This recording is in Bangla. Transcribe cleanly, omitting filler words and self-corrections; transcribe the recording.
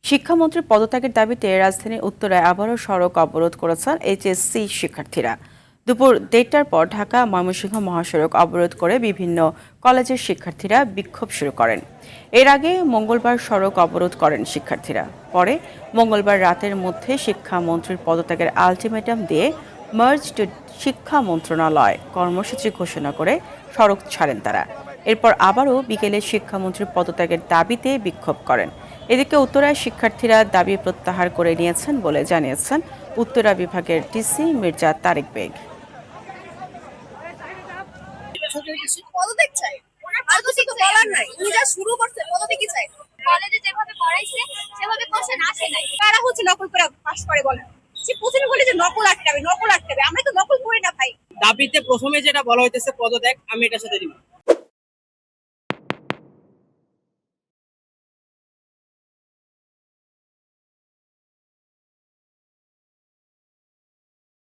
শিক্ষামন্ত্রীর পদত্যাগের দাবিতে রাজধানীর উত্তরায় আবারও সড়ক অবরোধ করেছেন এইচএসসি শিক্ষার্থীরা। দুপুর 1টার পর ঢাকা ময়মনসিংহ মহাসড়ক অবরোধ করে বিভিন্ন কলেজের শিক্ষার্থীরা বিক্ষোভ শুরু করেন। এর আগে মঙ্গলবার সড়ক অবরোধ করেন শিক্ষার্থীরা। পরে মঙ্গলবার রাতের মধ্যে শিক্ষামন্ত্রীর পদত্যাগের আলটিমেটাম দিয়ে মার্জ টু শিক্ষা মন্ত্রণালয় কর্মসূচি ঘোষণা করে সড়ক ছাড়েন তারা। এরপর আবারও বিকেলে শিক্ষামন্ত্রীর পদত্যাগের দাবিতে বিক্ষোভ করেন। এদিকে উত্তরায় শিক্ষার্থীরা দাবি প্রত্যাহার করে নিয়েছেন বলে জানিয়েছেন উত্তরা বিভাগের ডিসি মির্জা তারেক বেগ। পদত্যাগ চাই, আর কিছু তো বলার নাই। উনি যা শুরু করছে পদত্যাগই চাই। কলেজে যেভাবে পড়াইছে সেভাবে কোশ্চেন আসে নাই। কারা হচ্ছে নকল করে পাস করে বলেন? সে প্রথমে বলে যে নকল আটকাবে, নকল আটকাবে। আমরা তো নকল করি না ভাই। দাবিতে প্রথমে যেটা বলা হইতেছে পদত্যাগ, আমি এটার সাথে দিব।